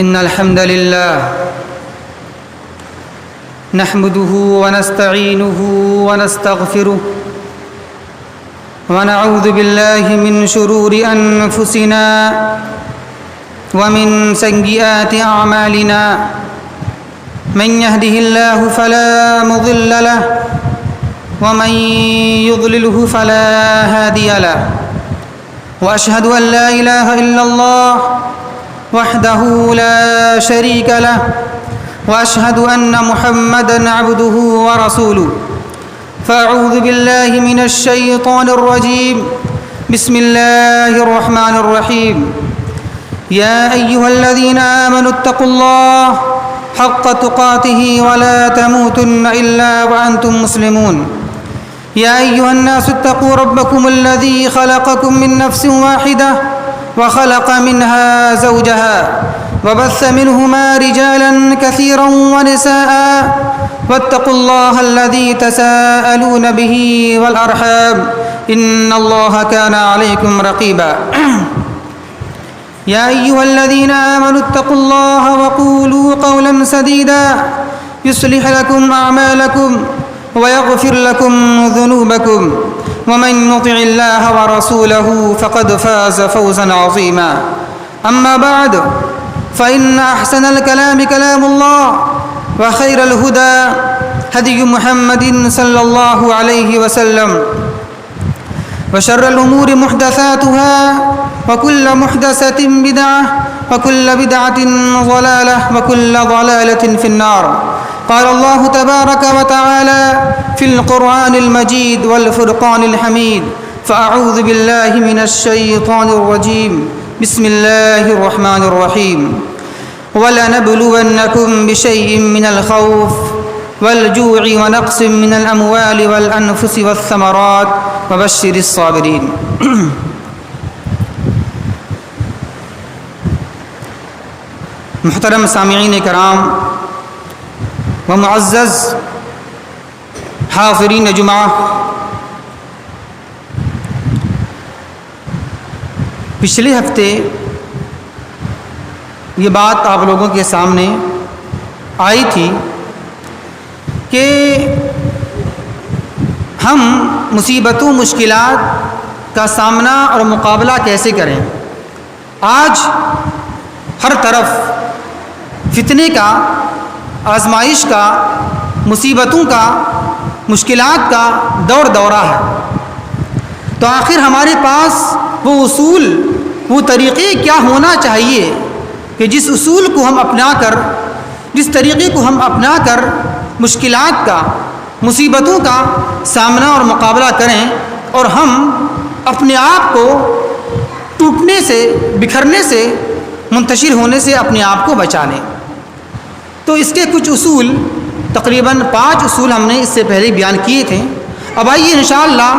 إن الحمد لله نحمده ونستعينه ونستغفره ونعوذ بالله من شرور أنفسنا ومن سيئات أعمالنا من يهده الله فلا مضل له ومن يضلله فلا هادي له وأشهد أن لا إله إلا الله وحده لا شريك له وأشهد أن محمدًا عبده ورسوله فأعوذ بالله من الشيطان الرجيم بسم الله الرحمن الرحيم يا أيها الذين آمنوا اتقوا الله حق تقاته ولا تموتن إلا وأنتم مسلمون يا أيها الناس اتقوا ربكم الذي خلقكم من نفس واحدة وخلق منها زوجها وبث منهما رجالا كثيرا ونساء واتقوا الله الذي تساءلون به والأرحام إن الله كان عليكم رقيبا يا أيها الذين آمنوا اتقوا الله وقولوا قولا سديدا يصلح لكم أعمالكم ويغفر لكم ذنوبكم ومن يطع الله ورسوله فقد فاز فوزا عظيما أما بعد فإن أحسن الكلام كلام الله وخير الهدى هدي محمد صلى الله عليه وسلم وشر الأمور محدثاتها وكل محدثة بدعة وكل بدعة ضلالة وكل ضلالة في النار قال الله تبارك وتعالى في القرآن المجيد والفرقان الحميد فأعوذ بالله من الشيطان الرجيم بسم الله الرحمن الرحيم وَلَنَبْلُوَنَّكُمْ بِشَيْءٍ مِّنَ الْخَوْفِ وَالْجُوعِ وَنَقْصٍ مِّنَ الْأَمْوَالِ وَالْأَنفُسِ وَالثَّمَرَاتِ وَبَشِّرِ الصَّابِرِينَ محترم سامعین کرام و معزز حاضرین جمعہ، پچھلے ہفتے یہ بات آپ لوگوں کے سامنے آئی تھی کہ ہم مصیبتوں مشکلات کا سامنا اور مقابلہ کیسے کریں۔ آج ہر طرف فتنے کا، آزمائش کا، مصیبتوں کا، مشکلات کا دورہ ہے، تو آخر ہمارے پاس وہ اصول، وہ طریقے کیا ہونا چاہیے کہ جس اصول کو ہم اپنا کر، جس طریقے کو ہم اپنا کر مشکلات کا، مصیبتوں کا سامنا اور مقابلہ کریں اور ہم اپنے آپ کو ٹوٹنے سے، بکھرنے سے، منتشر ہونے سے اپنے آپ کو بچا لیں۔ تو اس کے کچھ اصول، تقریباً 5 اصول ہم نے اس سے پہلے بیان کیے تھے۔ اب آئیے انشاءاللہ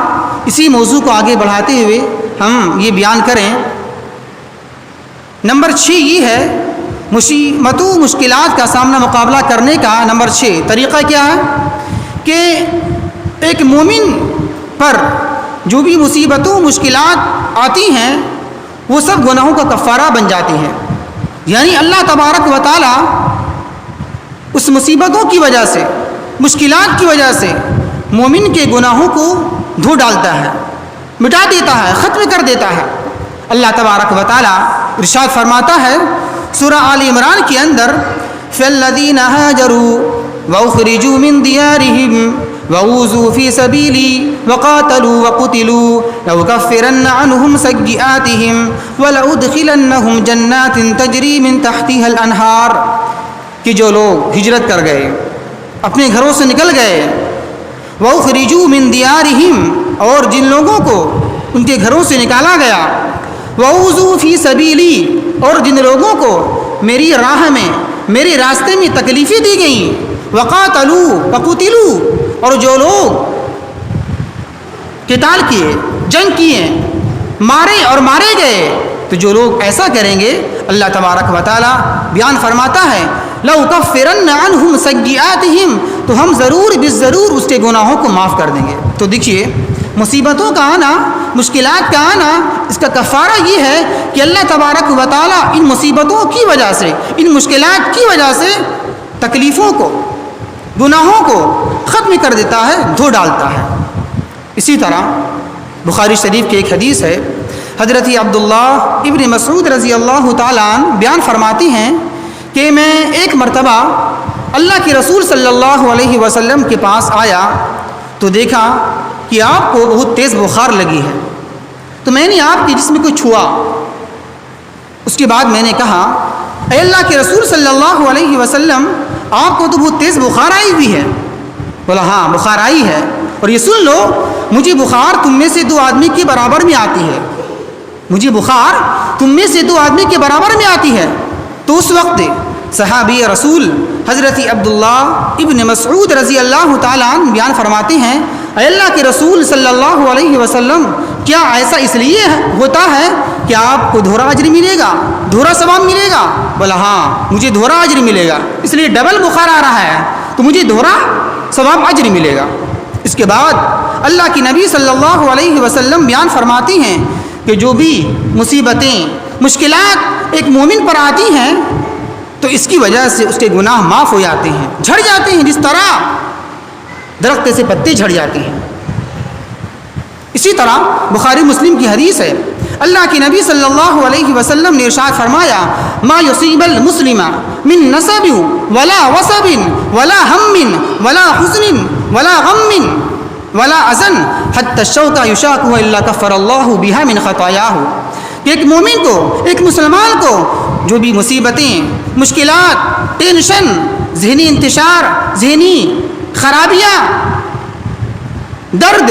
اسی موضوع کو آگے بڑھاتے ہوئے ہم یہ بیان کریں۔ نمبر 6 یہ ہے، مصیبتوں مشکلات کا سامنا مقابلہ کرنے کا نمبر 6 طریقہ کیا ہے کہ ایک مومن پر جو بھی مصیبتوں مشکلات آتی ہیں وہ سب گناہوں کا کفارہ بن جاتی ہیں، یعنی اللہ تبارک و تعالی اس مصیبتوں کی وجہ سے، مشکلات کی وجہ سے مومن کے گناہوں کو دھو ڈالتا ہے، مٹا دیتا ہے، ختم کر دیتا ہے۔ اللہ تبارک و تعالی ارشاد فرماتا ہے سورہ آل عمران کے اندر، فَالَّذِينَ هَاجَرُوا وَأُخْرِجُوا مِن دِيَارِهِمْ وَأُوذُوا فِي سَبِيلِي وَقَاتَلُوا وَقُتِلُوا لَأُكَفِّرَنَّ عَنْهُمْ سَيِّئَاتِهِمْ وَلَأُدْخِلَنَّهُمْ جَنَّاتٍ تَجْرِي مِن تَحْتِهَا الْأَنْهَارُ کہ جو لوگ ہجرت کر گئے، اپنے گھروں سے نکل گئے، وَأُخْرِجُوا مِن دِيَارِهِمْ اور جن لوگوں کو ان کے گھروں سے نکالا گیا، وَأُوذُوا فِي سَبِيلِي اور جن لوگوں کو میری راہ میں، میرے راستے میں تکلیفیں دی گئیں، وَقَاتَلُوا وَقُتِلُوا اور جو لوگ قتال کیے، جنگ کیے، مارے اور مارے گئے، تو جو لوگ ایسا کریں گے اللہ تبارک و تعالی بیان فرماتا ہے لَأُكَفِّرَنَّ عَنْهُمْ سَيِّئَاتِهِمْ تو ہم ضرور بالضرور اس کے گناہوں کو معاف کر دیں گے۔ تو دیکھیے مصیبتوں کا آنا مشکلات کا آنا، اس کا کفارہ یہ ہے کہ اللہ تبارک و تعالیٰ ان مصیبتوں کی وجہ سے، ان مشکلات کی وجہ سے تکلیفوں کو، گناہوں کو ختم کر دیتا ہے، دھو ڈالتا ہے۔ اسی طرح بخاری شریف کی ایک حدیث ہے، حضرت عبداللہ ابن مسعود رضی اللہ تعالیٰ عنہ بیان فرماتی ہیں کہ میں ایک مرتبہ اللہ کے رسول صلی اللہ علیہ وسلم کے پاس آیا تو دیکھا کہ آپ کو بہت تیز بخار لگی ہے، تو میں نے آپ کے جسم کو چھوا۔ اس کے بعد میں نے کہا اے اللہ کے رسول صلی اللہ علیہ وسلم، آپ کو تو بہت تیز بخار آئی ہوئی ہے۔ بولا ہاں بخار آئی ہے، اور یہ سن لو مجھے بخار تم میں سے 2 آدمی کے برابر میں آتی ہے، مجھے بخار تم میں سے 2 آدمی کے برابر میں آتی ہے۔ تو اس وقت صحابی رسول حضرت عبداللہ ابن مسعود رضی اللہ تعالیٰ عنہ بیان فرماتے ہیں اے اللہ کے رسول صلی اللہ علیہ وسلم، کیا ایسا اس لیے ہوتا ہے کہ آپ کو دھورا اجر ملے گا، دھورا ثواب ملے گا؟ بولا ہاں مجھے دھورا اجر ملے گا، اس لیے ڈبل بخار آ رہا ہے تو مجھے دھورا ثواب اجر ملے گا۔ اس کے بعد اللہ کی نبی صلی اللہ علیہ وسلم بیان فرماتی ہیں کہ جو بھی مصیبتیں، مشکلات ایک مومن پر آتی ہیں تو اس کی وجہ سے اس کے گناہ معاف ہو جاتے ہیں، جھڑ جاتے ہیں، جس طرح درخت سے پتے جھڑ جاتے ہیں۔ اسی طرح بخاری مسلم کی حدیث ہے، اللہ کے نبی صلی اللہ علیہ وسلم نے ارشاد فرمایا ما یصیب المسلم من نصب ولا وصب ولا ہم ولا حزن ولا غم ولا اذن حتى الشوكة يشاكها الا كفر الله بها من خطاياه، کہ ایک مومن کو، ایک مسلمان کو جو بھی مصیبتیں، مشکلات، ٹینشن، ذہنی انتشار، ذہنی خرابیاں، درد،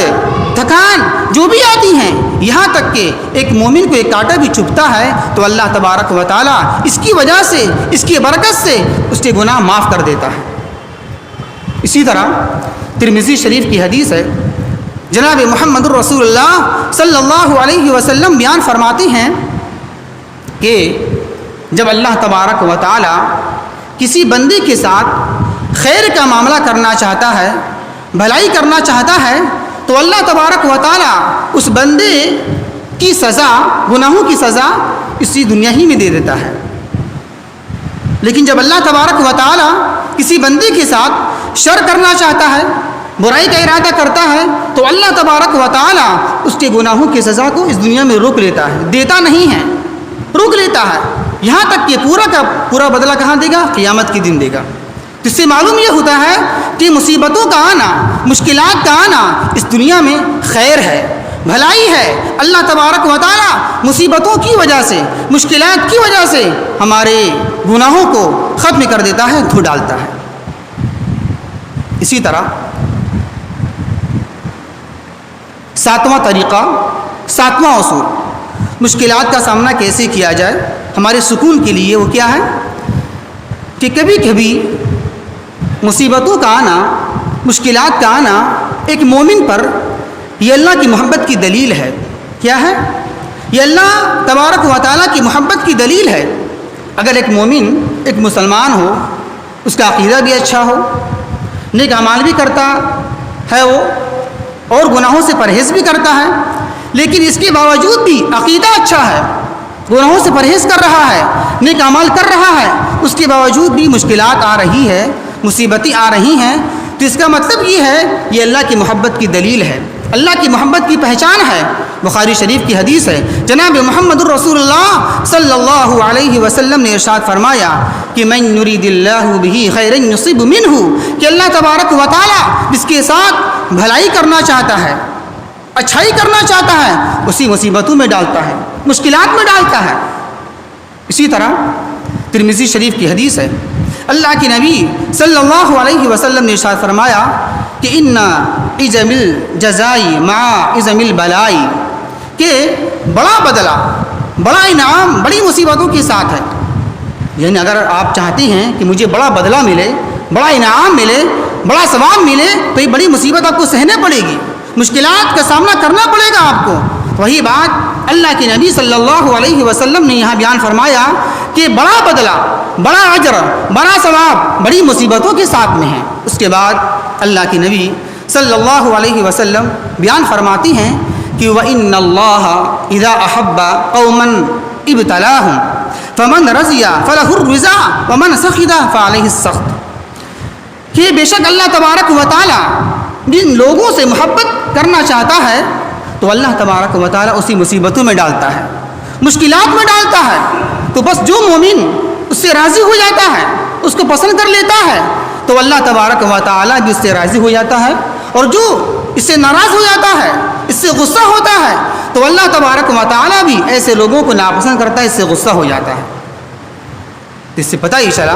تھکان جو بھی آتی ہیں، یہاں تک کہ ایک مومن کو ایک کانٹا بھی چبھتا ہے تو اللہ تبارک و تعالیٰ اس کی وجہ سے، اس کی برکت سے اس کے گناہ معاف کر دیتا ہے۔ اسی طرح ترمذی شریف کی حدیث ہے، جناب محمد الرسول اللہ صلی اللہ علیہ وسلم بیان فرماتے ہیں کہ جب اللہ تبارک و تعالیٰ کسی بندے کے ساتھ خیر کا معاملہ کرنا چاہتا ہے، بھلائی کرنا چاہتا ہے، تو اللہ تبارک و تعالیٰ اس بندے کی سزا، گناہوں کی سزا اسی دنیا ہی میں دے دیتا ہے۔ لیکن جب اللہ تبارک و تعالیٰ کسی بندے کے ساتھ شر کرنا چاہتا ہے، برائی کا ارادہ کرتا ہے، تو اللہ تبارک و تعالیٰ اس کے گناہوں کی سزا کو اس دنیا میں روک لیتا ہے، دیتا نہیں ہے، روک لیتا ہے، یہاں تک کہ پورا کا پورا بدلہ کہاں دے گا؟ قیامت کے دن دے گا۔ اس سے معلوم یہ ہوتا ہے کہ مصیبتوں کا آنا، مشکلات کا آنا اس دنیا میں خیر ہے، بھلائی ہے۔ اللہ تبارک و تعالیٰ مصیبتوں کی وجہ سے، مشکلات کی وجہ سے ہمارے گناہوں کو ختم کر دیتا ہے، دھو ڈالتا ہے۔ اسی طرح 7واں طریقہ، 7واں اصول، مشکلات کا سامنا کیسے کیا جائے ہمارے سکون کے لیے، وہ کیا ہے کہ کبھی کبھی مصیبتوں کا آنا، مشکلات کا آنا ایک مومن پر یہ اللہ کی محبت کی دلیل ہے۔ کیا ہے؟ یہ اللہ تبارک و تعالیٰ کی محبت کی دلیل ہے۔ اگر ایک مومن، ایک مسلمان ہو، اس کا عقیدہ بھی اچھا ہو، نیک اعمال بھی کرتا ہے وہ، اور گناہوں سے پرہیز بھی کرتا ہے، لیکن اس کے باوجود بھی عقیدہ اچھا ہے، گناہوں سے پرہیز کر رہا ہے، نیک اعمال کر رہا ہے، اس کے باوجود بھی مشکلات آ رہی ہے، مصیبتیں آ رہی ہیں، تو اس کا مطلب یہ ہے یہ اللہ کی محبت کی دلیل ہے، اللہ کی محبت کی پہچان ہے۔ بخاری شریف کی حدیث ہے، جناب محمد الرسول اللہ صلی اللہ علیہ وسلم نے ارشاد فرمایا کہ من یرید اللہ بہ خیرا یصب منہ، کہ اللہ تبارک و تعالیٰ جس کے ساتھ بھلائی کرنا چاہتا ہے، اچھائی کرنا چاہتا ہے، اسی مصیبتوں میں ڈالتا ہے، مشکلات میں ڈالتا ہے۔ اسی طرح ترمذی شریف کی حدیث ہے، اللہ کے نبی صلی اللہ علیہ وسلم نے ارشاد فرمایا کہ ان عظم الجزاء مع عظم البلاء، کہ بڑا بدلہ، بڑا انعام بڑی مصیبتوں کے ساتھ ہے۔ یعنی اگر آپ چاہتے ہیں کہ مجھے بڑا بدلہ ملے، بڑا انعام ملے، بڑا ثواب ملے، تو یہ بڑی مصیبت آپ کو سہنے پڑے گی، مشکلات کا سامنا کرنا پڑے گا آپ کو۔ وہی بات اللہ کے نبی صلی اللہ علیہ وسلم نے یہاں بیان فرمایا کہ بڑا بدلہ، بڑا اجر، بڑا ثواب بڑی مصیبتوں کے ساتھ میں ہے۔ اس کے بعد اللہ کے نبی صلی اللہ علیہ وسلم بیان فرماتی ہیں کہ وَإِنَّ اللَّهَ إِذَا أَحَبَّ قَوْمًا ابْتَلَاهُمْ فَمَنْ رَضِيَ فَلَهُ الرِّضَا وَمَنْ سَخِطَ فَعَلَيْهِ السَّخْطُ کہ بے شک اللہ تبارک و تعالیٰ جن لوگوں سے محبت کرنا چاہتا ہے تو اللہ تبارک و تعالیٰ اسی مصیبتوں میں ڈالتا ہے، مشکلات میں ڈالتا ہے، تو بس جو مومن اس سے راضی ہو جاتا ہے، اس کو پسند کر لیتا ہے، تو اللہ تبارک و تعالیٰ بھی اس سے راضی ہو جاتا ہے، اور جو اس سے ناراض ہو جاتا ہے، اس سے غصہ ہوتا ہے، تو اللہ تبارک و تعالیٰ بھی ایسے لوگوں کو ناپسند کرتا ہے، اس سے غصہ ہو جاتا ہے۔ اس سے پتہ ہی چلا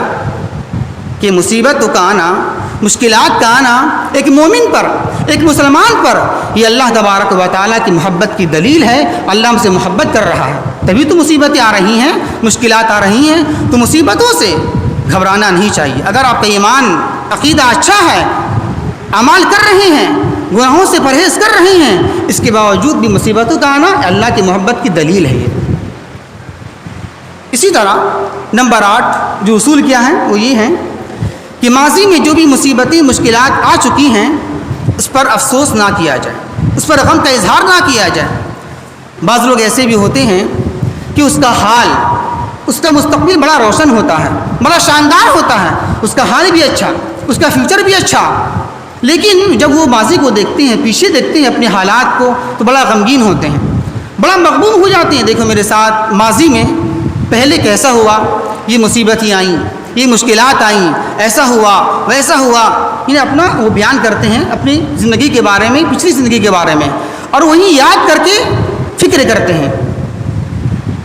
کہ مصیبت کا آنا، مشکلات کا آنا ایک مومن پر، ایک مسلمان پر، یہ اللہ تبارک و تعالیٰ کی محبت کی دلیل ہے، اللہ ہم سے محبت کر رہا ہے، تبھی تو مصیبتیں آ رہی ہیں، مشکلات آ رہی ہیں، تو مصیبتوں سے گھبرانا نہیں چاہیے۔ اگر آپ کا ایمان عقیدہ اچھا ہے، اعمال کر رہے ہیں، گناہوں سے پرہیز کر رہے ہیں، اس کے باوجود بھی مصیبتوں کا آنا اللہ کی محبت کی دلیل ہے۔ اسی طرح نمبر 8 جو اصول کیا ہے وہ یہ ہے کہ ماضی میں جو بھی مصیبتیں، مشکلات آ چکی ہیں اس پر افسوس نہ کیا جائے، اس پر غم کا اظہار نہ کیا جائے۔ بعض لوگ ایسے بھی ہوتے ہیں کہ اس کا حال، اس کا مستقبل بڑا روشن ہوتا ہے، بڑا شاندار ہوتا ہے، اس کا حال بھی اچھا، اس کا فیوچر بھی اچھا، لیکن جب وہ ماضی کو دیکھتے ہیں، پیچھے دیکھتے ہیں اپنے حالات کو، تو بڑا غمگین ہوتے ہیں، بڑا مغموم ہو جاتے ہیں۔ دیکھو میرے ساتھ ماضی میں پہلے کیسا ہوا، یہ مصیبتیں آئیں، یہ مشکلات آئیں، ایسا ہوا ویسا ہوا، انہیں اپنا وہ بیان کرتے ہیں اپنی زندگی کے بارے میں، پچھلی زندگی کے بارے میں، اور وہیں یاد کر کے فکر کرتے ہیں،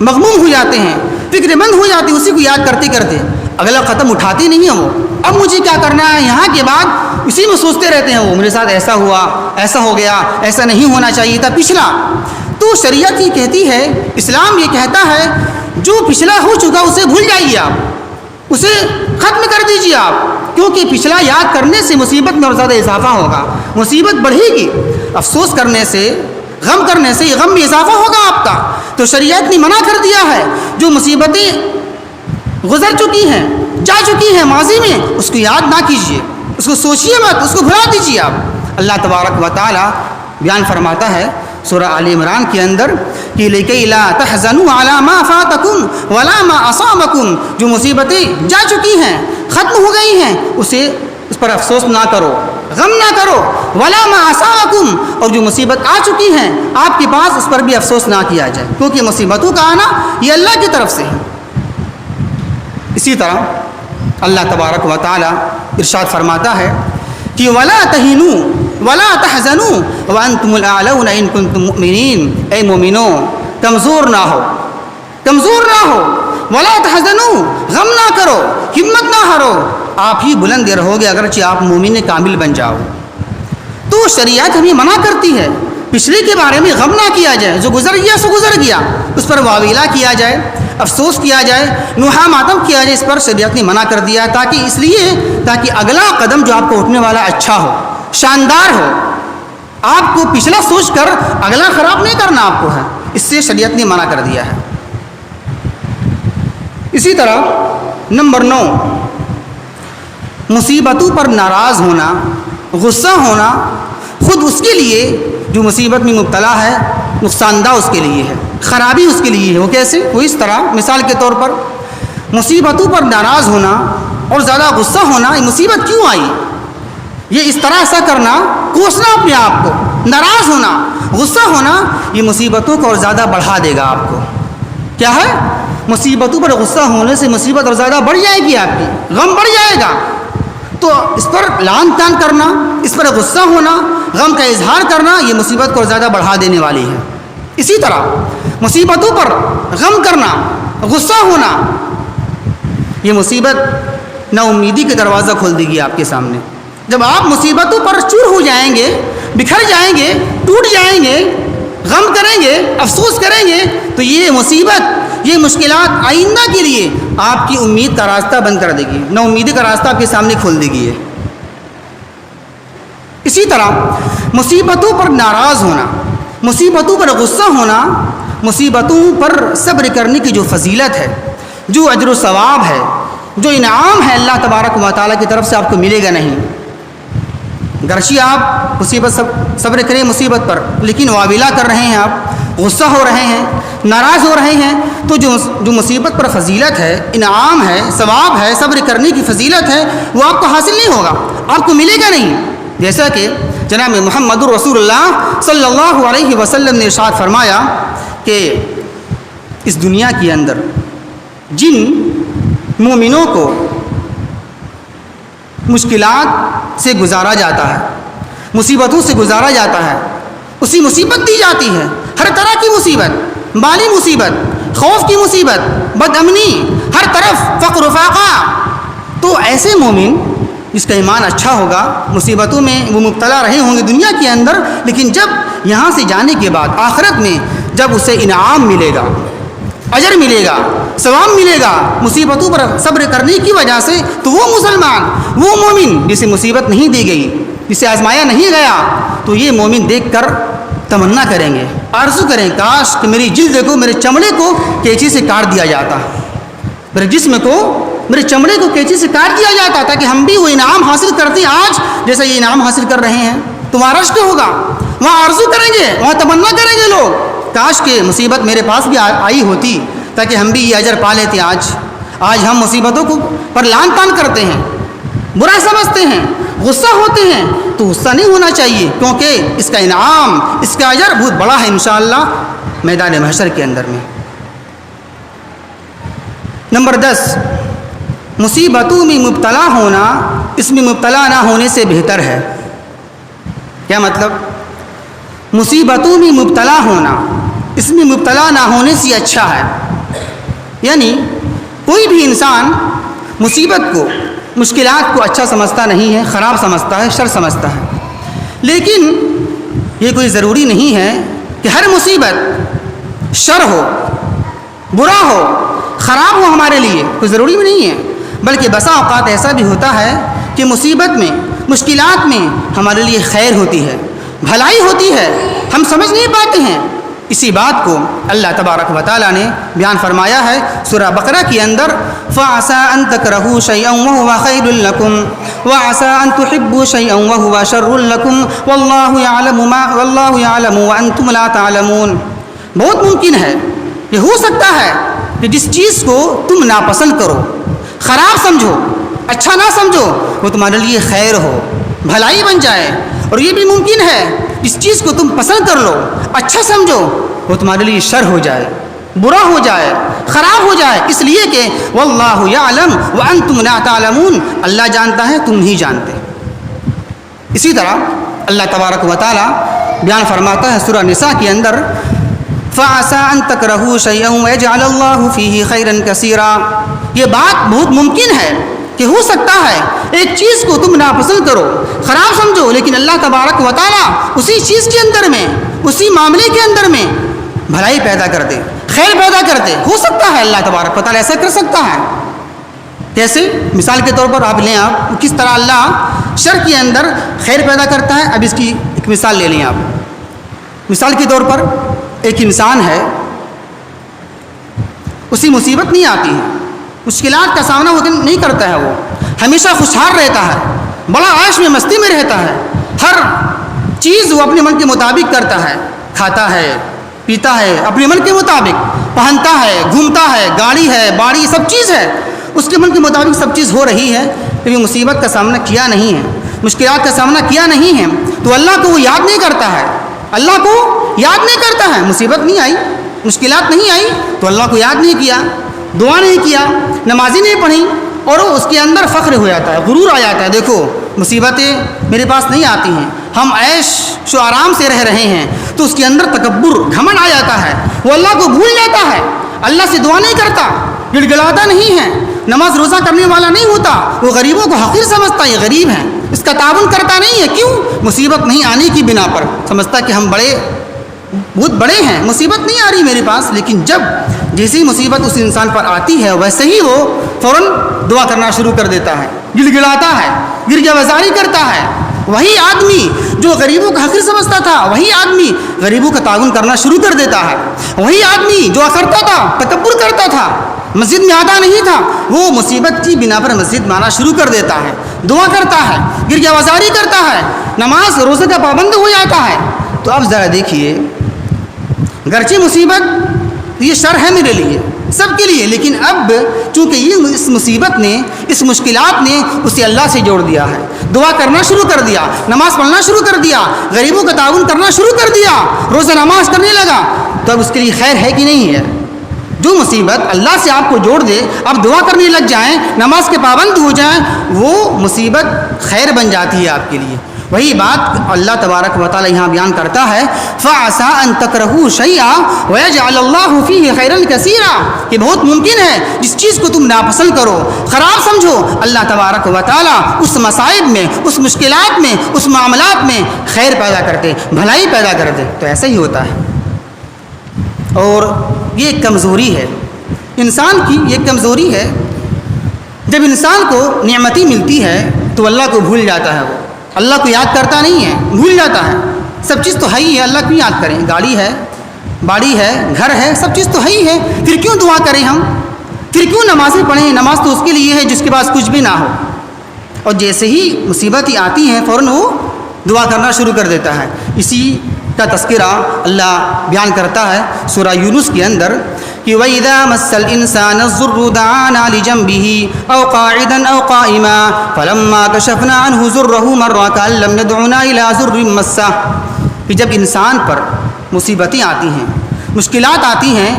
مغموم ہو جاتے ہیں، فکر مند ہو جاتے ہیں، اسی کو یاد کرتے کرتے اگلا قدم اٹھاتے نہیں ہیں وہ، اب مجھے کیا کرنا ہے، یہاں کے بعد اسی میں سوچتے رہتے ہیں، وہ میرے ساتھ ایسا ہوا، ایسا ہو گیا، ایسا نہیں ہونا چاہیے تھا پچھلا۔ تو شریعت یہ کہتی ہے، اسلام یہ کہتا ہے جو پچھلا ہو چکا اسے بھول جائیے، آپ اسے ختم کر دیجیے آپ، کیونکہ پچھلا یاد کرنے سے مصیبت میں اور زیادہ اضافہ ہوگا، مصیبت بڑھے گی، افسوس کرنے سے، غم کرنے سے یہ غم میں اضافہ ہوگا آپ کا۔ تو شریعت نے منع کر دیا ہے، جو مصیبتیں گزر چکی ہیں، جا چکی ہیں ماضی میں، اس کو یاد نہ کیجیے، اس کو سوچیے مت، اس کو بھلا دیجیے آپ۔ اللہ تبارک و تعالی بیان فرماتا ہے سورہ آل عمران کے اندر کہ لِكَيْ لَا تَحْزَنُوا عَلَىٰ مَا فَاتَكُمْ وَلَا مَا أَصَابَكُمْ، جو مصیبتیں جا چکی ہیں، ختم ہو گئی ہیں، اس پر افسوس نہ کرو، غم نہ کرو، وَلَا مَا أَصَابَكُمْ، اور جو مصیبت آ چکی ہیں آپ کے پاس اس پر بھی افسوس نہ کیا جائے، کیونکہ مصیبتوں کا آنا یہ اللہ کی طرف سے ہے۔ اسی طرح اللہ تبارک و تعالی ارشاد فرماتا ہے کہ وَلَا تَهِنُوا وَلَا تَحْزَنُوا وَأَنْتُمُ الْأَعْلَوْنَ إِن كُنتُم مُؤْمِنِينَ، اے مومنو کمزور نہ ہو، کمزور نہ ہو، وَلَا تَحْزَنُوا، غم نہ کرو، ہمت نہ ہارو، آپ ہی بلند رہو گے اگرچہ آپ مومن کامل بن جاؤ۔ تو شریعت ہمیں منع کرتی ہے پچھلے کے بارے میں غم نہ کیا جائے، جو گزر گیا سو گزر گیا، اس پر واویلا کیا جائے، افسوس کیا جائے، نوحہ ماتم کیا جائے، اس پر شریعت نے منع کر دیا، تاکہ اگلا قدم جو آپ کو اٹھنے والا اچھا ہو، شاندار ہو۔ آپ کو پچھلا سوچ کر اگلا خراب نہیں کرنا آپ کو ہے، اس سے شریعت نے منع کر دیا ہے۔ اسی طرح نمبر 9 مصیبتوں پر ناراض ہونا، غصہ ہونا خود اس کے لیے جو مصیبت میں مبتلا ہے نقصان دہ اس کے لیے ہے، خرابی اس کے لیے ہے۔ وہ کیسے؟ وہ اس طرح، مثال کے طور پر مصیبتوں پر ناراض ہونا اور زیادہ غصہ ہونا، یہ مصیبت کیوں آئی، یہ اس طرح ایسا کرنا، کوسنا اپنے آپ کو، ناراض ہونا، غصہ ہونا، یہ مصیبتوں کو اور زیادہ بڑھا دے گا آپ کو۔ کیا ہے؟ مصیبتوں پر غصہ ہونے سے مصیبت اور زیادہ بڑھ جائے گی، آپ کی غم بڑھ جائے گا۔ تو اس پر لعن طعن کرنا، اس پر غصہ ہونا، غم کا اظہار کرنا، یہ مصیبت کو اور زیادہ بڑھا دینے والی ہے۔ اسی طرح مصیبتوں پر غم کرنا، غصہ ہونا، یہ مصیبت نا امیدی کا دروازہ کھول دے گی آپ کے سامنے۔ جب آپ مصیبتوں پر چور ہو جائیں گے، بکھر جائیں گے، ٹوٹ جائیں گے، غم کریں گے، افسوس کریں گے، تو یہ مصیبت، یہ مشکلات آئندہ کے لیے آپ کی امید کا راستہ بند کر دے گی، نا امیدی کا راستہ آپ کے سامنے کھول دے گی۔ اسی طرح مصیبتوں پر ناراض ہونا، مصیبتوں پر غصہ ہونا، مصیبتوں پر صبر کرنے کی جو فضیلت ہے، جو اجر و ثواب ہے، جو انعام ہے اللہ تبارک و تعالیٰ کی طرف سے آپ کو ملے گا نہیں۔ گرچہ آپ مصیبت صبر کریں مصیبت پر، لیکن واویلا کر رہے ہیں، آپ غصہ ہو رہے ہیں، ناراض ہو رہے ہیں، تو جو مصیبت پر فضیلت ہے، انعام ہے، ثواب ہے، صبر کرنے کی فضیلت ہے، وہ آپ کو حاصل نہیں ہوگا، آپ کو ملے گا نہیں۔ جیسا کہ جناب محمد الرسول اللہ صلی اللہ علیہ وسلم نے ارشاد فرمایا کہ اس دنیا کے اندر جن مومنوں کو مشکلات سے گزارا جاتا ہے، مصیبتوں سے گزارا جاتا ہے، اسی مصیبت دی جاتی ہے، ہر طرح کی مصیبت، مالی مصیبت، خوف کی مصیبت، بد امنی، ہر طرف فقر و فاقہ، تو ایسے مومن جس کا ایمان اچھا ہوگا، مصیبتوں میں وہ مبتلا رہے ہوں گے دنیا کے اندر، لیکن جب یہاں سے جانے کے بعد آخرت میں جب اسے انعام ملے گا، اجر ملے گا، ثواب ملے گا مصیبتوں پر صبر کرنے کی وجہ سے، تو وہ مسلمان، وہ مومن جسے مصیبت نہیں دی گئی، جسے آزمایا نہیں گیا، تو یہ مومن دیکھ کر تمنا کریں گے، آرزو کریں، کاش کہ میری جلد کو، میرے چمڑے کو کینچی سے کاٹ دیا جاتا، میرے جسم کو، میرے چمڑے کو کینچی سے کاٹ دیا جاتا، تاکہ ہم بھی وہ انعام حاصل کرتے آج جیسا یہ انعام حاصل کر رہے ہیں۔ تو وہاں رشک ہوگا، وہاں آرزو کریں گے، وہاں تمنا کریں گے لوگ، کاش کہ مصیبت میرے پاس بھی آئی ہوتی تاکہ ہم بھی یہ اجر پا لیتے۔ آج ہم مصیبتوں کو پر لان تان کرتے ہیں، برا سمجھتے ہیں، غصہ ہوتے ہیں، تو غصہ نہیں ہونا چاہیے، کیونکہ اس کا انعام، اس کا اجر بہت بڑا ہے انشاءاللہ میدان محشر کے اندر میں۔ نمبر 10، مصیبتوں میں مبتلا ہونا اس میں مبتلا نہ ہونے سے بہتر ہے۔ کیا مطلب؟ مصیبتوں میں مبتلا ہونا اس میں مبتلا نہ ہونے سے اچھا ہے، یعنی کوئی بھی انسان مصیبت کو، مشکلات کو اچھا سمجھتا نہیں ہے، خراب سمجھتا ہے، شر سمجھتا ہے، لیکن یہ کوئی ضروری نہیں ہے کہ ہر مصیبت شر ہو، برا ہو، خراب ہو ہمارے لیے، کوئی ضروری بھی نہیں ہے، بلکہ بسا اوقات ایسا بھی ہوتا ہے کہ مصیبت میں، مشکلات میں ہمارے لیے خیر ہوتی ہے، بھلائی ہوتی ہے، ہم سمجھ نہیں پاتے ہیں۔ اسی بات کو اللہ تبارک و تعالیٰ نے بیان فرمایا ہے سورہ بقرہ کے اندر، فَعَسَىٰ أَن تَكْرَهُوا شَيْئًا وَهُوَ خَيْرٌ لَكُمْ وَعَسَىٰ أَن تُحِبُّوا شَيْئًا وَهُوَ شَرٌّ لَكُمْ وَاللَّهُ يَعْلَمُ وَأَنْتُمْ لَا تَعْلَمُونَ۔ بہت ممکن ہے، یہ ہو سکتا ہے کہ جس چیز کو تم ناپسند کرو، خراب سمجھو، اچھا نہ سمجھو، وہ تمہارے لیے خیر ہو، بھلائی بن جائے، اور یہ بھی ممکن ہے اس چیز کو تم پسند کر لو، اچھا سمجھو، وہ تمہارے لیے شر ہو جائے، برا ہو جائے، خراب ہو جائے، اس لیے کہ واللہ یعلم وانتم لا تعلمون، اللہ جانتا ہے، تم نہیں جانتے۔ اسی طرح اللہ تبارک و تعالی بیان فرماتا ہے سورہ نساء کے اندر، فَعَسَىٰ أَن تَكْرَهُوا شَيْئًا وَيَجْعَلَ اللَّهُ فِيهِ خَيْرًا كَثِيرًا۔ یہ بات بہت ممکن ہے کہ ہو سکتا ہے ایک چیز کو تم ناپسند کرو، خراب سمجھو، لیکن اللہ تبارک و تعالیٰ اسی چیز کے اندر میں، اسی معاملے کے اندر میں بھلائی پیدا کر دے، خیر پیدا کر دے۔ ہو سکتا ہے اللہ تبارک و تعالیٰ ایسا کر سکتا ہے۔ کیسے؟ مثال کے طور پر آپ لیں، آپ کس طرح اللہ شر کے اندر خیر پیدا کرتا ہے، اب اس کی ایک مثال لے لیں آپ۔ مثال کے طور پر ایک انسان ہے، اسی مصیبت نہیں آتی ہے، مشکلات کا سامنا وہ نہیں کرتا ہے، وہ ہمیشہ خوشحال رہتا ہے، بڑا عیش میں مستی میں رہتا ہے، ہر چیز وہ اپنے من کے مطابق کرتا ہے، کھاتا ہے، پیتا ہے، اپنے من کے مطابق پہنتا ہے، گھومتا ہے، گاڑی ہے، باڑی، سب چیز ہے، اس کے من کے مطابق سب چیز ہو رہی ہے، کبھی مصیبت کا سامنا کیا نہیں ہے، مشکلات کا سامنا کیا نہیں ہے، تو اللہ کو وہ یاد نہیں کرتا ہے، اللہ کو یاد نہیں کرتا ہے۔ مصیبت نہیں آئی، مشکلات نہیں آئی تو اللہ کو یاد نہیں کیا، دعا نہیں کیا، نمازی نہیں پڑھی، اور اس کے اندر فخر ہو جاتا ہے، غرور آ جاتا ہے، دیکھو مصیبتیں میرے پاس نہیں آتی ہیں، ہم عیش و آرام سے رہ رہے ہیں، تو اس کے اندر تکبر، گھمنڈ آ جاتا ہے، وہ اللہ کو بھول جاتا ہے، اللہ سے دعا نہیں کرتا، گڑ گڑاتا نہیں ہے، نماز روزہ کرنے والا نہیں ہوتا، وہ غریبوں کو حقیر سمجھتا ہے، یہ غریب ہیں، اس کا تعاون کرتا نہیں ہے، کیوں؟ مصیبت نہیں آنے کی بنا پر سمجھتا کہ ہم بہت بڑے ہیں، مصیبت نہیں آ رہی میرے پاس، لیکن جب جیسی مصیبت اس انسان پر آتی ہے ویسے ہی وہ فوراً دعا کرنا شروع کر دیتا ہے، گڑ گڑاتا ہے، گرجا بازاری کرتا ہے۔ وہی آدمی جو غریبوں کا حقیر سمجھتا تھا، وہی آدمی غریبوں کا تعاون کرنا شروع کر دیتا ہے، وہی آدمی جو کرتا تھا، تکبر کرتا تھا، مسجد میں آتا نہیں تھا، وہ مصیبت کی بنا پر مسجد میں آنا شروع کر دیتا ہے، دعا کرتا ہے، گرجا بازاری کرتا ہے، نماز روزے کا پابند ہو جاتا ہے. تو اب ذرا دیکھیے، گرچہ مصیبت یہ شر ہے میرے لیے، سب کے لیے، لیکن اب چونکہ یہ اس مصیبت نے، اس مشکلات نے اسے اللہ سے جوڑ دیا ہے، دعا کرنا شروع کر دیا، نماز پڑھنا شروع کر دیا، غریبوں کا تعاون کرنا شروع کر دیا، روزہ نماز کرنے لگا، تو اب اس کے لیے خیر ہے کہ نہیں ہے؟ جو مصیبت اللہ سے آپ کو جوڑ دے، آپ دعا کرنے لگ جائیں، نماز کے پابند ہو جائیں، وہ مصیبت خیر بن جاتی ہے آپ کے لیے. وہی بات اللہ تبارک و تعالی یہاں بیان کرتا ہے، فَعَسَىٰ أَن تَكْرَهُوا شَيْئًا وَيَجْعَلَ اللَّهُ فِيهِ خَيْرًا كَثِيرًا، کہ بہت ممکن ہے جس چیز کو تم ناپسند کرو، خراب سمجھو، اللہ تبارک و تعالی اس مصائب میں، اس مشکلات میں، اس معاملات میں خیر پیدا کرتے، بھلائی پیدا کرتے. تو ایسا ہی ہوتا ہے. اور یہ ایک کمزوری ہے انسان کی، یہ کمزوری ہے. جب انسان کو نعمتی ملتی ہے تو اللہ کو بھول جاتا ہے، وہ اللہ کو یاد کرتا نہیں ہے، بھول جاتا ہے. سب چیز تو ہے ہی ہے، اللہ کیوں یاد کریں؟ گاڑی ہے، باڑی ہے، گھر ہے، سب چیز تو ہے ہی ہے، پھر کیوں دعا کریں ہم؟ پھر کیوں نمازیں پڑھیں؟ نماز تو اس کے لیے ہے جس کے پاس کچھ بھی نہ ہو. اور جیسے ہی مصیبتیں آتی ہیں فوراً وہ دعا کرنا شروع کر دیتا ہے. اسی کا تذکرہ اللہ بیان کرتا ہے سورہ یونس کے اندر کہ وَإِذَا مَسَّ الْإِنسَانَ الضُّرُّ دَعَانَا لِجَنبِهِ أَوْ قَاعِدًا أَوْ قَائِمًا فَلَمَّا كَشَفْنَا عَنْهُ ضُرَّهُ مَرَّ كَأَن لَّمْ يَدْعُنَا إِلَىٰ ضُرٍّ مَّسَّهُ، کہ جب انسان پر مصیبتیں آتی ہیں، مشکلات آتی ہیں،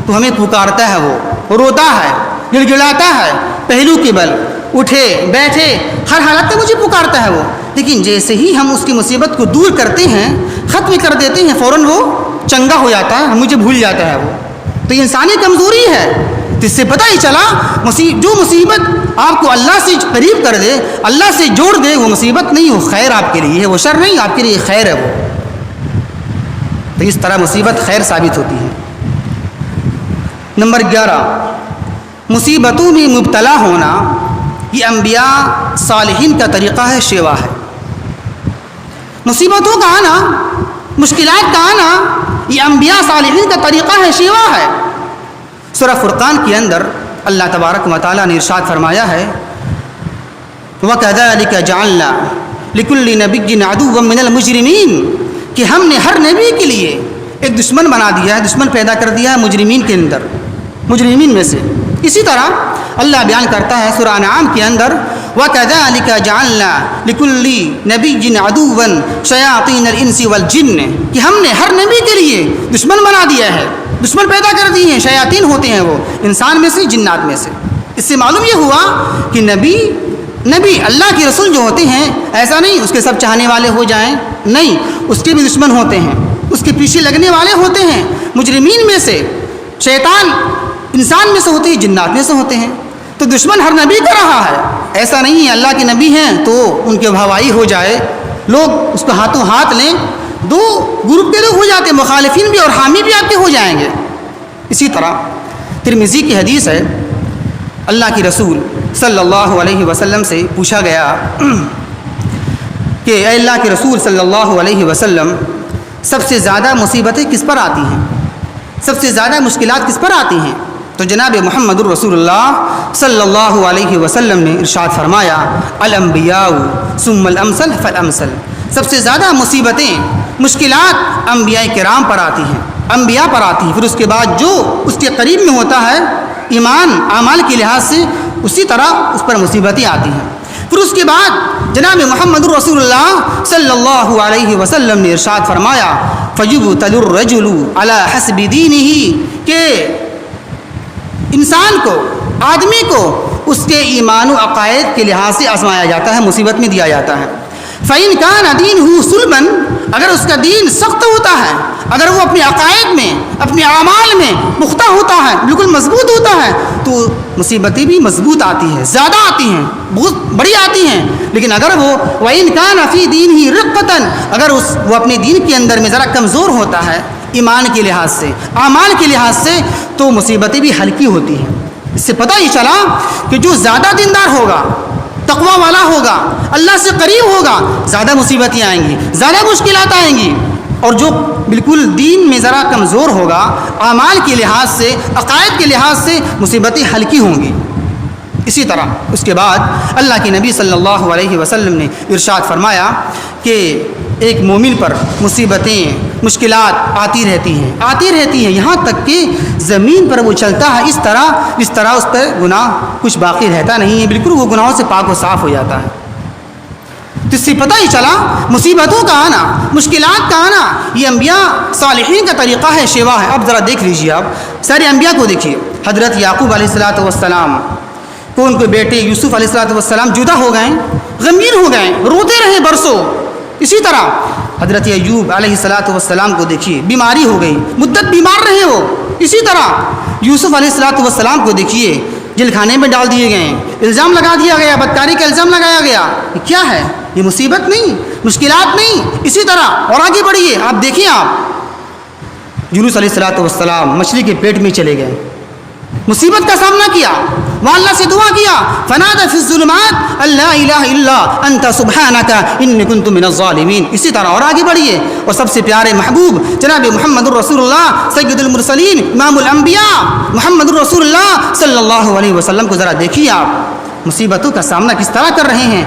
تو ہمیں پکارتا ہے، وہ روتا ہے، گڑ گڑاتا ہے، پہلو کے بل اٹھے بیٹھے ہر حالت میں مجھے پکارتا ہے وہ. لیکن جیسے ہی ہم اس کی مصیبت کو دور کرتے ہیں، ختم کر دیتے ہیں، فوراً وہ چنگا ہو جاتا ہے، مجھے بھول جاتا ہے وہ. تو یہ انسانی کمزوری ہے. تو اس سے پتہ ہی چلا جو مصیبت آپ کو اللہ سے قریب کر دے، اللہ سے جوڑ دے، وہ مصیبت نہیں، وہ خیر آپ کے لیے ہے، وہ شر نہیں، آپ کے لیے خیر ہے وہ. تو اس طرح مصیبت خیر ثابت ہوتی ہے. نمبر 11، مصیبتوں میں مبتلا ہونا یہ انبیاء صالحین کا طریقہ ہے، شیوا ہے. مصیبتوں کا آنا، مشکلات کا آنا یہ انبیاء صالحین کا طریقہ ہے، شیوا ہے. سورہ فرقان کے اندر اللہ تبارک و تعالیٰ نے ارشاد فرمایا ہے وَكَذَلِكَ جَعَلْنَا لِكُلِّ نَبِيٍّ عَدُوًّا مِّنَ الْمُجْرِمِينَ، کہ ہم نے ہر نبی کے لیے ایک دشمن بنا دیا ہے، دشمن پیدا کر دیا ہے مجرمین کے اندر، مجرمین میں سے. اسی طرح اللہ بیان کرتا ہے سورہ انعام کے اندر وَكَذَلِكَ جَعَلْنَا لِكُلِّ نَبِيٍّ عَدُوًّا شَيَاطِينَ الْإِنسِ وَالْجِنِّ، کہ ہم نے ہر نبی کے لیے دشمن بنا دیا ہے، دشمن پیدا کر دیے ہیں. شیاطین ہوتے ہیں وہ انسان میں سے، جنات میں سے. اس سے معلوم یہ ہوا کہ نبی اللہ کے رسول جو ہوتے ہیں، ایسا نہیں اس کے سب چاہنے والے ہو جائیں، نہیں، اس کے بھی دشمن ہوتے ہیں، اس کے پیچھے لگنے والے ہوتے ہیں. مجرمین میں سے شیطان انسان میں سے ہوتے ہیں، جنات میں سے ہوتے ہیں. تو دشمن ہر نبی کا رہا ہے. ایسا نہیں ہے اللہ کے نبی ہیں تو ان کے بھوائی ہو جائے، لوگ اس کو ہاتھوں ہاتھ لیں، دو گروپ کے لوگ ہو جاتے ہیں، مخالفین بھی اور حامی بھی آپ کے ہو جائیں گے. اسی طرح ترمذی کی حدیث ہے، اللہ کی رسول صلی اللہ علیہ وسلم سے پوچھا گیا کہ اے اللہ کے رسول صلی اللہ علیہ وسلم، سب سے زیادہ مصیبتیں کس پر آتی ہیں، سب سے زیادہ مشکلات کس پر آتی ہیں؟ تو جناب محمد الرسول اللہ صلی اللہ علیہ وسلم نے ارشاد فرمایا الانبیاء ثم الامثل فالامثل، سب سے زیادہ مصیبتیں، مشکلات انبیاء کرام پر آتی ہیں، انبیاء پر آتی ہیں. پھر اس کے بعد جو اس کے قریب میں ہوتا ہے ایمان اعمال کے لحاظ سے، اسی طرح اس پر مصیبتیں آتی ہیں. پھر اس کے بعد جناب محمد الرسول اللہ صلی اللہ علیہ وسلم نے ارشاد فرمایا فَيُبْتَلُ الرَّجُلُ عَلَى حَسْبِ دِينِهِ، کہ انسان کو، آدمی کو اس کے ایمان و عقائد کے لحاظ سے آزمایا جاتا ہے، مصیبت میں دیا جاتا ہے. فَإِنْ كَانَ دِينُهُ صُلْبًا، اگر اس کا دین سخت ہوتا ہے، اگر وہ اپنے عقائد میں، اپنے اعمال میں پختہ ہوتا ہے، بالکل مضبوط ہوتا ہے، تو مصیبتیں بھی مضبوط آتی ہیں، زیادہ آتی ہیں، بہت بڑی آتی ہیں. لیکن اگر وہ وَإِنْ كَانَ فِي دِينِهِ رِقَّةً، اگر وہ اپنے دین کے اندر میں ذرا کمزور ہوتا ہے ایمان کے لحاظ سے، اعمال کے لحاظ سے، تو مصیبتیں بھی ہلکی ہوتی ہیں. اس سے پتہ ہی چلا کہ جو زیادہ دیندار ہوگا، تقوی والا ہوگا، اللہ سے قریب ہوگا، زیادہ مصیبتیں آئیں گی، زیادہ مشکلات آئیں گی. اور جو بالکل دین میں ذرا کمزور ہوگا، اعمال کے لحاظ سے، عقائد کے لحاظ سے، مصیبتیں ہلکی ہوں گی. اسی طرح اس کے بعد اللہ کے نبی صلی اللہ علیہ وسلم نے ارشاد فرمایا کہ ایک مومن پر مصیبتیں مشکلات آتی رہتی ہیں یہاں تک کہ زمین پر وہ چلتا ہے اس طرح اس پر گناہ کچھ باقی رہتا نہیں ہے، بالکل وہ گناہوں سے پاک و صاف ہو جاتا ہے۔ تو اس سے پتہ ہی چلا مصیبتوں کا آنا، مشکلات کا آنا یہ انبیاء صالحین کا طریقہ ہے، شیوا ہے۔ اب ذرا دیکھ لیجیے، آپ سارے انبیاء کو دیکھیے۔ حضرت یعقوب علیہ السلام کو ان کے بیٹے یوسف علیہ السلام جدا ہو گئے، غمگین ہو گئے، روتے رہے برسوں۔ اسی طرح حضرت ایوب علیہ السلام کو دیکھیے، بیماری ہو گئی، مدت بیمار رہے وہ۔ اسی طرح یوسف علیہ السلام کو دیکھیے، جیل خانے میں ڈال دیے گئے، الزام لگا دیا گیا، بدکاری کا الزام لگایا گیا۔ یہ کیا ہے؟ یہ مصیبت نہیں، مشکلات نہیں۔ اسی طرح اور آگے بڑھیے، آپ دیکھیں، آپ یونس علیہ السلام مچھلی کے پیٹ میں چلے گئے، مصیبت کا سامنا کیا، وہاں اللہ سے دعا کیا، فنادى في الظلمات لا الہ الا انت سبحانک انی کنت من الظالمین۔ اسی طرح اور آگے بڑھیے، اور سب سے پیارے محبوب جناب محمد الرسول اللہ سید المرسلین امام الانبیاء محمد الرسول اللہ صلی اللہ علیہ وسلم کو ذرا دیکھیے، آپ مصیبتوں کا سامنا کس طرح کر رہے ہیں،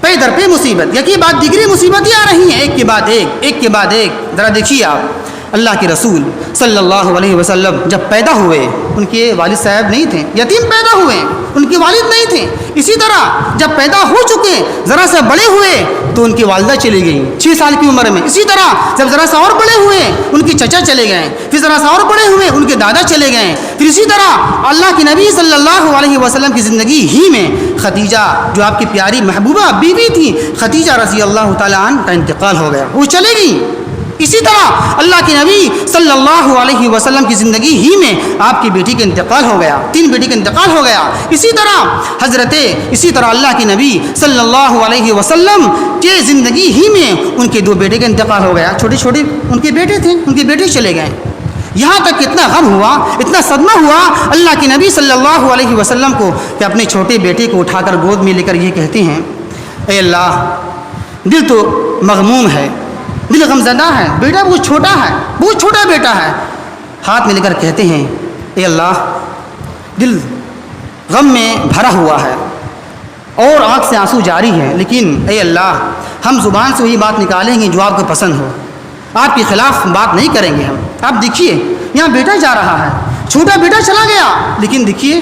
پے در پہ مصیبت، یکی بعد دیگری مصیبتیں آ رہی ہیں، ایک کے بعد ایک۔ ذرا دیکھیے آپ، اللہ کے رسول صلی اللہ علیہ وسلم جب پیدا ہوئے، ان کے والد صاحب نہیں تھے، یتیم پیدا ہوئے، ان کے والد نہیں تھے۔ اسی طرح جب پیدا ہو چکے، ذرا سا بڑے ہوئے تو ان کی والدہ چلی گئیں 6 سال کی عمر میں۔ اسی طرح جب ذرا سا اور بڑے ہوئے، ان کے چچا چلے گئے، پھر ذرا سا اور بڑے ہوئے، ان کے دادا چلے گئے۔ پھر اسی طرح اللہ کے نبی صلی اللہ علیہ وسلم کی زندگی ہی میں خدیجہ، جو آپ کی پیاری محبوبہ بیوی تھی، خدیجہ رضی اللہ تعالیٰ عنہ کا انتقال ہو گیا، وہ چلے گئیں۔ اسی طرح اللہ کے نبی صلی اللہ علیہ وسلم کی زندگی ہی میں آپ کی بیٹی کا انتقال ہو گیا، 3 بیٹی کا انتقال ہو گیا۔ اسی طرح اللہ کے نبی صلی اللہ علیہ وسلم کے زندگی ہی میں ان کے 2 بیٹے کا انتقال ہو گیا، چھوٹے چھوٹے ان کے بیٹے تھے، ان کے بیٹے چلے گئے۔ یہاں تک اتنا غم ہوا، اتنا صدمہ ہوا اللہ کے نبی صلی اللہ علیہ وسلم کو کہ اپنے چھوٹے بیٹے کو اٹھا کر گود میں لے کر یہ کہتے ہیں، اے اللہ، دل تو مغموم ہے، دل غمزدہ ہے، بیٹا بہت چھوٹا ہے، بہت چھوٹا بیٹا ہے۔ ہاتھ میں لے کر کہتے ہیں، اے اللہ، دل غم میں بھرا ہوا ہے اور آنکھ سے آنسو جاری ہے، لیکن اے اللہ، ہم زبان سے وہی بات نکالیں گے جو آپ کو پسند ہو، آپ کے خلاف بات نہیں کریں گے ہم۔ آپ دیکھیے، یہاں بیٹا جا رہا ہے، چھوٹا بیٹا چلا گیا، لیکن دیکھیے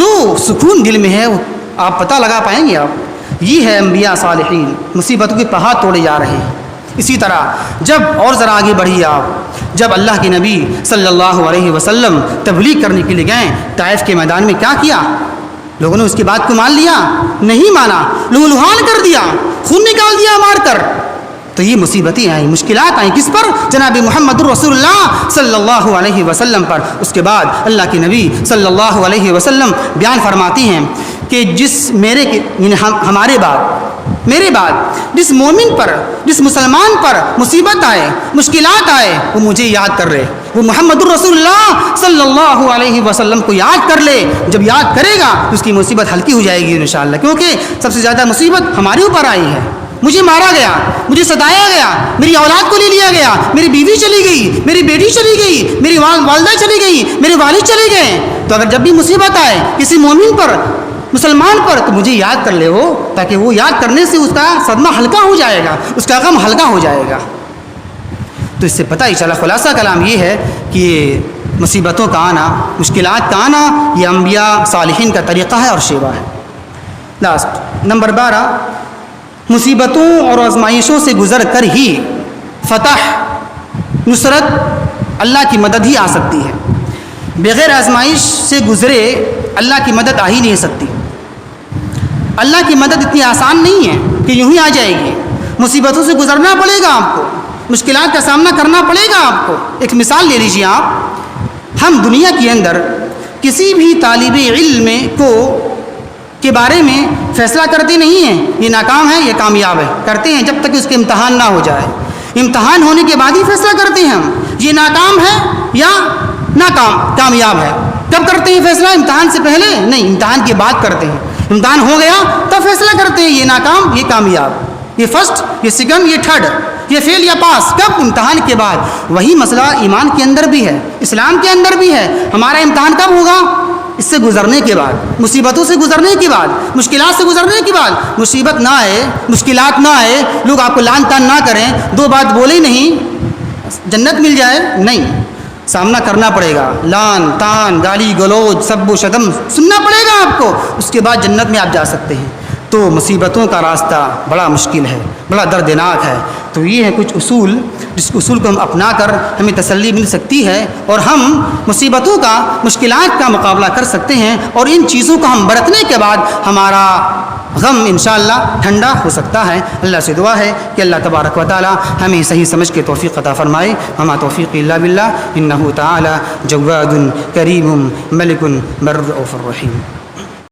جو سکون دل میں ہے وہ آپ پتہ لگا پائیں گے آپ۔ یہ ہے انبیاء صالحین، مصیبتوں کے پہاڑ توڑے جا رہے ہیں۔ اسی طرح جب اور ذرا آگے بڑھیے آپ، جب اللہ کے نبی صلی اللہ علیہ وسلم تبلیغ کرنے کے لیے گئے طائف کے میدان میں، کیا کیا؟ لوگوں نے اس کی بات کو مان لیا؟ نہیں مانا، لہولہان کر دیا، خون نکال دیا مار کر۔ تو یہ مصیبتیں آئیں، مشکلات آئیں، کس پر؟ جناب محمد الرسول اللہ صلی اللہ علیہ وسلم پر۔ اس کے بعد اللہ کے نبی صلی اللہ علیہ وسلم بیان فرماتی ہیں کہ ہمارے بعد، میرے بعد جس مومن پر، جس مسلمان پر مصیبت آئے، مشکلات آئے، وہ مجھے یاد کر لے، وہ محمد الرسول اللہ صلی اللہ علیہ وسلم کو یاد کر لے۔ جب یاد کرے گا تو اس کی مصیبت ہلکی ہو جائے گی انشاءاللہ، کیونکہ سب سے زیادہ مصیبت ہمارے اوپر آئی ہے۔ مجھے مارا گیا، مجھے ستایا گیا، میری اولاد کو لے لیا گیا، میری بیوی چلی گئی، میری بیٹی چلی گئی، میری والدہ چلی گئی، میرے والد چلے گئے۔ تو اگر جب بھی مصیبت آئے کسی مومن پر، مسلمان پر، تو مجھے یاد کر لے وہ، تاکہ وہ یاد کرنے سے اس کا صدمہ ہلکا ہو جائے گا، اس کا غم ہلکا ہو جائے گا۔ تو اس سے پتہ ہی چلا، خلاصہ کلام یہ ہے کہ یہ مصیبتوں کا آنا، مشکلات کا آنا، یہ انبیاء صالحین کا طریقہ ہے اور شیوا ہے۔ لاسٹ نمبر 12، مصیبتوں اور آزمائشوں سے گزر کر ہی فتح، نصرت، اللہ کی مدد ہی آ سکتی ہے۔ بغیر آزمائش سے گزرے اللہ کی مدد آ ہی نہیں سکتی۔ اللہ کی مدد اتنی آسان نہیں ہے کہ یوں ہی آ جائے گی، مصیبتوں سے گزرنا پڑے گا آپ کو، مشکلات کا سامنا کرنا پڑے گا آپ کو۔ ایک مثال لے لیجیے آپ، ہم دنیا کے اندر کسی بھی طالب علم کے بارے میں فیصلہ کرتے نہیں ہیں، یہ ناکام ہے یہ کامیاب ہے، کرتے ہیں جب تک اس کے امتحان نہ ہو جائے۔ امتحان ہونے کے بعد ہی فیصلہ کرتے ہیں ہم، یہ ناکام ہے یا کامیاب ہے۔ کب کرتے ہیں فیصلہ؟ امتحان سے پہلے نہیں، امتحان کے بعد کرتے ہیں۔ امتحان ہو گیا تب فیصلہ کرتے ہیں، یہ ناکام یہ کامیاب، یہ فرسٹ یہ سیکنڈ یہ تھرڈ، یہ فیل یا پاس۔ کب؟ امتحان کے بعد۔ وہی مسئلہ ایمان کے اندر بھی ہے، اسلام کے اندر بھی ہے۔ ہمارا امتحان کب ہوگا؟ اس سے گزرنے کے بعد، مصیبتوں سے گزرنے کے بعد، مشکلات سے گزرنے کے بعد، مصیبت نہ آئے، مشکلات نہ آئے، لوگ آپ کو لعن طعن نہ کریں، دو بات بولے نہیں جنت مل جائے، نہیں، سامنا کرنا پڑے گا، لعن طعن، گالی گلوچ، سب و شتم سننا پڑے گا آپ کو، اس کے بعد جنت میں آپ جا سکتے ہیں۔ تو مصیبتوں کا راستہ بڑا مشکل ہے، بڑا دردناک ہے۔ تو یہ ہے کچھ اصول، جس اصول کو ہم اپنا کر ہمیں تسلی مل سکتی ہے اور ہم مصیبتوں کا، مشکلات کا مقابلہ کر سکتے ہیں، اور ان چیزوں کو ہم برتنے کے بعد ہمارا غم انشاءاللہ ٹھنڈا ہو سکتا ہے۔ اللہ سے دعا ہے کہ اللہ تبارک و تعالی ہمیں صحیح سمجھ کے توفیق عطا فرمائے۔ وما توفیق الا باللہ، انہ تعالی جواد کریم ملک بر رؤوف الرحیم۔